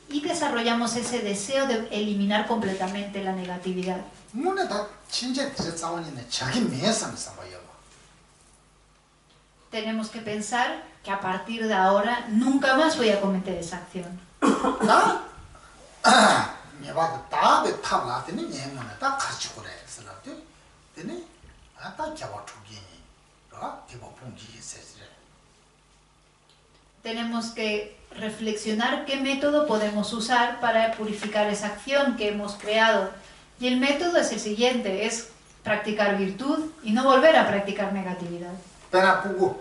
y desarrollamos ese deseo de eliminar completamente la negatividad. Tenemos que pensar que a partir de ahora nunca más voy a cometer esa acción. Tenemos que reflexionar qué método podemos usar para purificar esa acción que hemos creado Y el método es el siguiente, es practicar virtud y no volver a practicar negatividad. Pena pugu,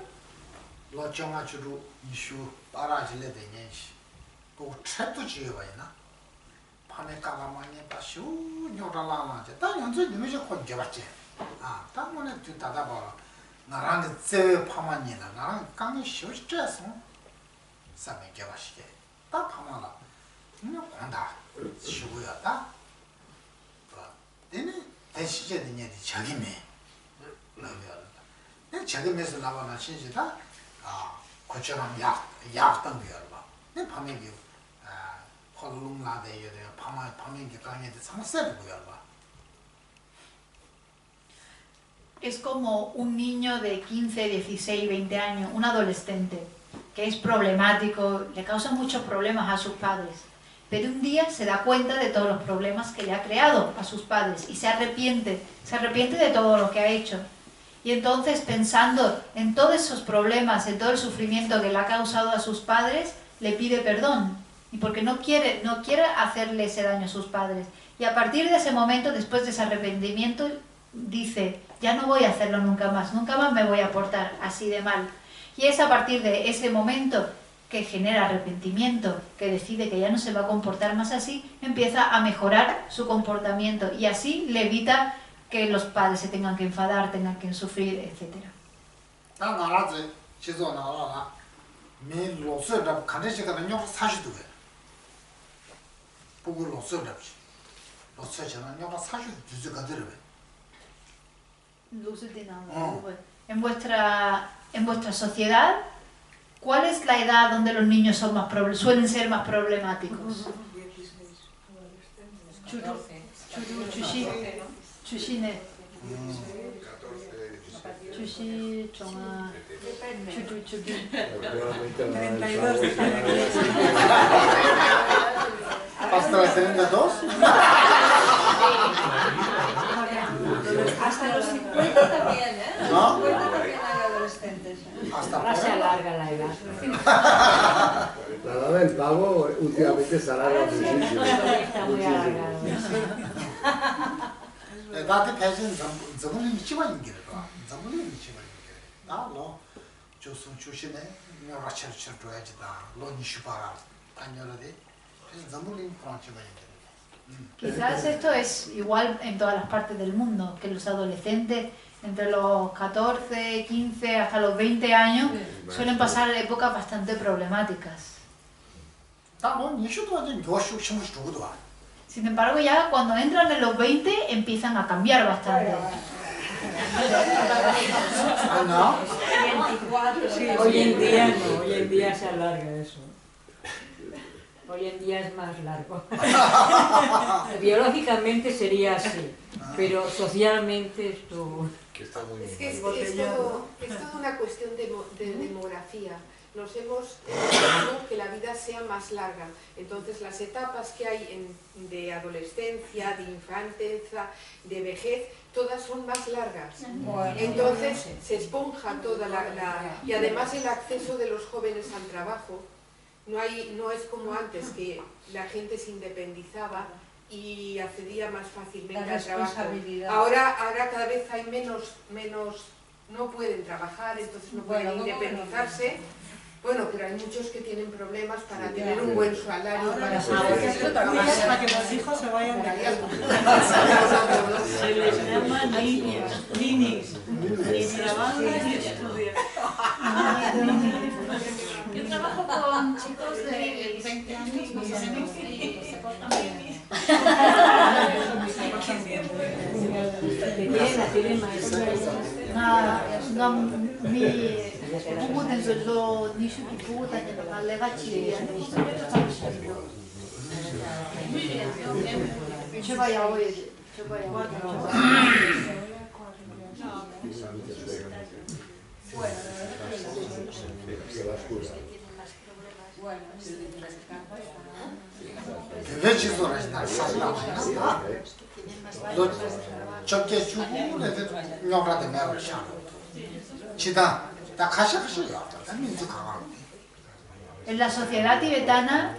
lo chonga churu, ishu, para chile de nyenshi. Pugu chetu chiye bayina. Pane kalamani bashu, nyora lala che. Ta yonzu nimeje kwa jebache. Ta mone tu tada bala. Narangi tsewe pamani na, narangi kangi shoshi chesu. Sabi jebashi ke. Ta pamala. Nyo konda, shuguya ta. Dene, 대시제 되냐디 자기매 나비야 자기매서 나와나 신시다 고처럼 약 당겨야 봐. 내 밤에기 홀룸라데 여대 밤에기 강에도 상세 보여 봐. Es como un niño de 15, 16, 20 años, un adolescente, que es problemático, le causa muchos problemas a sus padres. Pero un día se da cuenta de todos los problemas que le ha creado a sus padres y se arrepiente de todo lo que ha hecho. Y entonces, pensando en todos esos problemas, en todo el sufrimiento que le ha causado a sus padres, le pide perdón. Y porque no quiere hacerle ese daño a sus padres. Y a partir de ese momento, después de ese arrepentimiento, dice, ya no voy a hacerlo nunca más me voy a portar así de mal. Y es a partir de ese momento que genera arrepentimiento, que decide que ya no se va a comportar más así, empieza a mejorar su comportamiento y así le evita que los padres se tengan que enfadar, tengan que sufrir, etc. En vuestra sociedad, ¿cuál es la edad donde los niños suelen ser más problemáticos? 32. Hasta los 50 también, ¿eh? ¿No? 50 también hay adolescentes. Ahora se alarga la edad. La edad del pavo últimamente se alarga muchísimo. Está muy alargado. 나한테 배신 전문이 미치만 인기를 봐. 전문이 미치만 인기를. 나로 조선 출신에 묘라처럼 줘야지다. 로니슈 봐라. 아니어라데. 그래서 전문이 프랑치만 인기를. Quizás esto es igual en todas las partes del mundo, que los adolescentes entre los 14, 15 hasta los 20 años suelen pasar épocas bastante problemáticas. Sin embargo, ya cuando entran en los 20 empiezan a cambiar bastante. ¿No? Sí, hoy en día no, hoy en día se alarga eso. Hoy en día es más largo. Biológicamente sería así, pero socialmente esto... Es que es todo una cuestión de demografía. Nos hemos hecho que la vida sea más larga. Entonces las etapas que hay de adolescencia, de infanteza, de vejez, todas son más largas. Entonces se esponja toda y además el acceso de los jóvenes al trabajo. No es como antes, que la gente se independizaba y accedía más fácilmente al trabajo. Ahora cada vez hay menos, no pueden trabajar, entonces no pueden independizarse. Bueno, pero hay muchos que tienen problemas para tener un buen salario. Para que los hijos se vayan de casa. Se les llama niños, ninis. Ni trabajan ni estudian. Yo trabajo con chicos de 20 años más o menos y se portan bien. En la sociedad tibetana,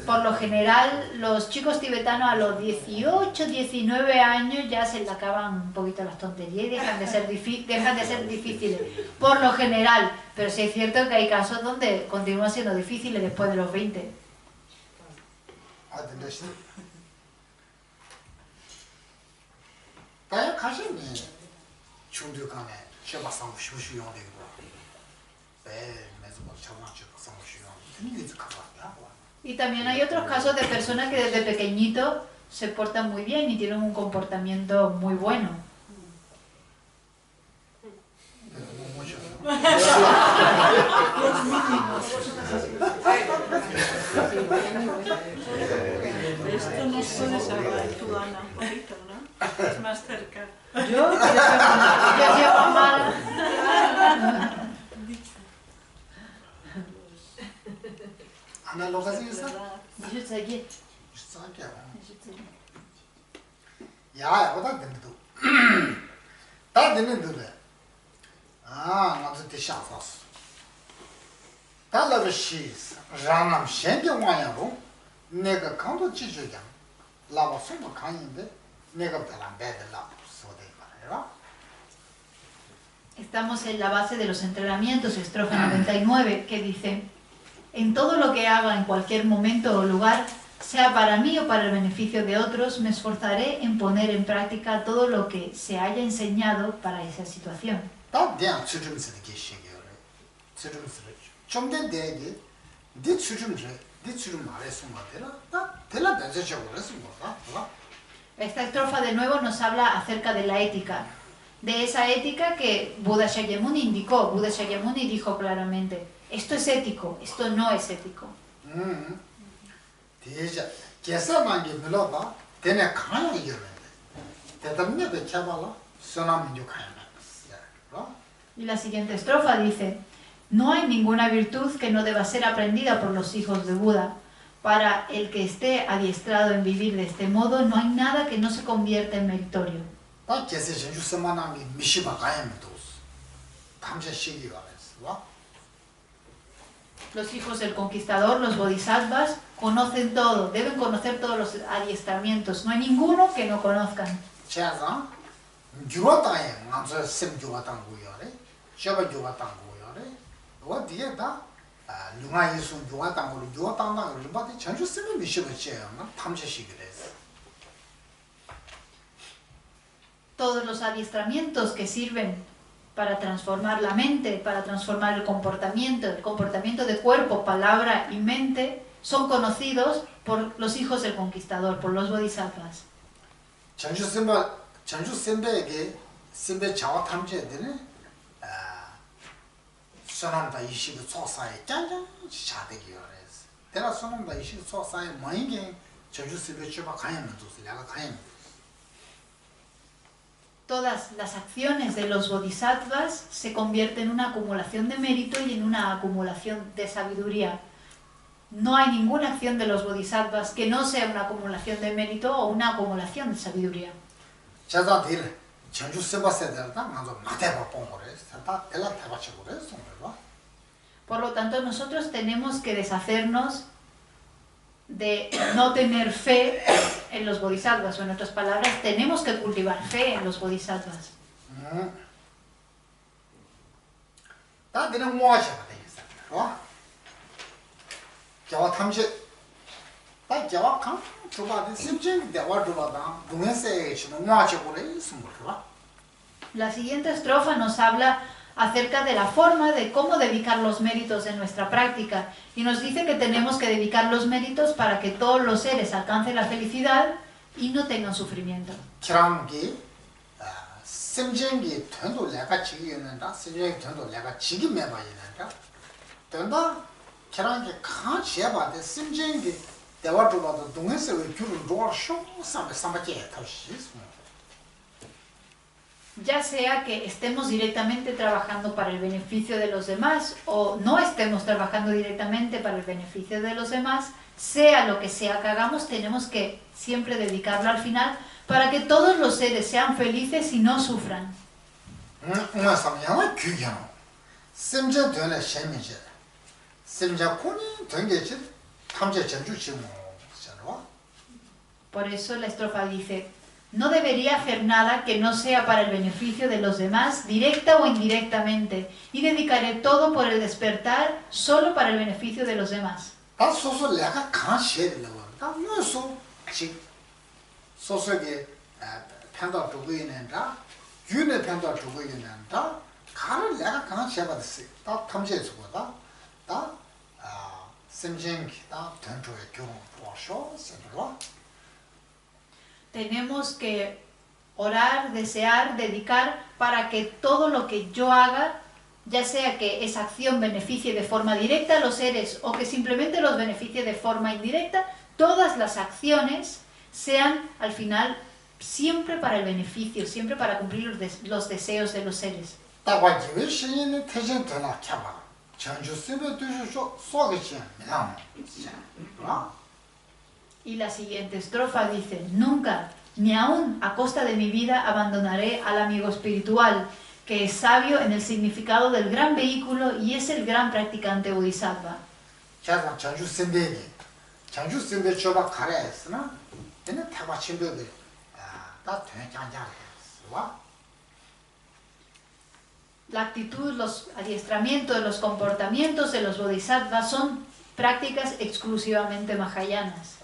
por lo general, los chicos tibetanos a los 18, 19 años ya se le acaban un poquito las tonterías y dejan de ser difíciles. Por lo general, pero sí es cierto que hay casos donde continúan siendo difíciles después de los 20. Y también hay otros casos de personas que desde pequeñitos se portan muy bien y tienen un comportamiento muy bueno. Esto nos puedes hablar tú, Ana, un poquito, ¿no? Es más cerca. Yo soy mala. Ana lo que hace 야, 어디 된도. 다 되는데. 아, 나도 대샤서. 달라듯이 라남 생겨 와야로 내가 강도 지주장. 라고 숨을 가는데 내가 별안 배들라 소대 말이야. Estamos en la base de los entrenamientos, estrofa 99, que dice: en todo lo que haga en cualquier momento o lugar, sea para mí o para el beneficio de otros, me esforzaré en poner en práctica todo lo que se haya enseñado para esa situación. Esta estrofa de nuevo nos habla acerca de la ética, de esa ética que Buda Shakyamuni indicó. Buda Shakyamuni dijo claramente: esto es ético, esto no es ético. Y la siguiente estrofa dice: no hay ninguna virtud que no deba ser aprendida por los hijos de Buda. Para el que esté adiestrado en vivir de este modo, no hay nada que no se convierta en meritorio. Los hijos del conquistador, los bodhisattvas, conocen todo, deben conocer todos los adiestramientos. No hay ninguno que no conozcan. Todos los adiestramientos que sirven para transformar la mente, para transformar el comportamiento de cuerpo, palabra y mente, son conocidos por los hijos del conquistador, por los bodhisattvas. Todas las acciones de los bodhisattvas se convierten en una acumulación de mérito y en una acumulación de sabiduría. No hay ninguna acción de los bodhisattvas que no sea una acumulación de mérito o una acumulación de sabiduría. Por lo tanto, nosotros tenemos que deshacernos de no tener fe en los bodhisattvas, o en otras palabras, tenemos que cultivar fe en los bodhisattvas. La siguiente estrofa nos habla acerca de la forma de cómo dedicar los méritos en nuestra práctica, y nos dice que tenemos que dedicar los méritos para que todos los seres alcancen la felicidad y no tengan sufrimiento. Ya sea que estemos directamente trabajando para el beneficio de los demás o no estemos trabajando directamente para el beneficio de los demás, sea lo que sea que hagamos, tenemos que siempre dedicarlo al final para que todos los seres sean felices y no sufran. 심자코니 된게지 탐제 전주 지금 잖아. Por eso la estrofa dice, no debería hacer nada que no sea para el beneficio de los demás, directa o indirectamente, y dedicaré todo por el despertar solo para el beneficio de los demás. 다 소소 내가 강시해들라고. 다 무슨 지 소소게 편도 두고 있는다. 균의 편도 두고 있는다. 가를 내가 강시해봤어. 다 탐지해서 보다. 다 심정기 다 전주의 경우 보셔. 생각와. Tenemos que orar, desear, dedicar para que todo lo que yo haga, ya sea que esa acción beneficie de forma directa a los seres o que simplemente los beneficie de forma indirecta, todas las acciones sean al final siempre para el beneficio, siempre para cumplir los deseos de los seres. Y la siguiente estrofa dice, nunca, ni aun a costa de mi vida, abandonaré al amigo espiritual, que es sabio en el significado del gran vehículo y es el gran practicante bodhisattva. La actitud, los adiestramientos, los comportamientos de los bodhisattvas son prácticas exclusivamente mahayanas.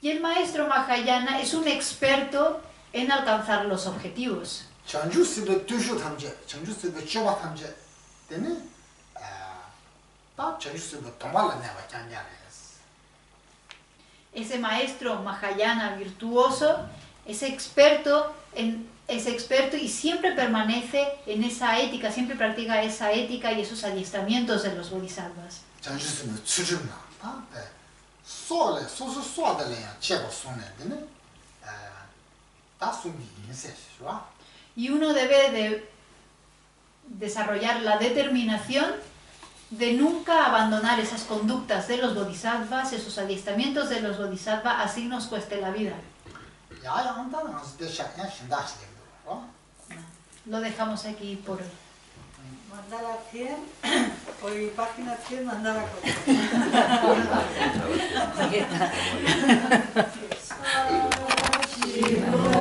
Y el maestro mahayana es un experto en alcanzar los objetivos. Ese maestro mahayana virtuoso es experto y siempre permanece en esa ética, siempre practica esa ética y esos adiestramientos de los bodhisattvas. Y uno debe de desarrollar la determinación de nunca abandonar esas conductas de los bodhisattvas, esos adiestramientos de los bodhisattvas, así nos cueste la vida. Lo dejamos aquí por hoy. Mandala 100, hoy página 100, mandala 4.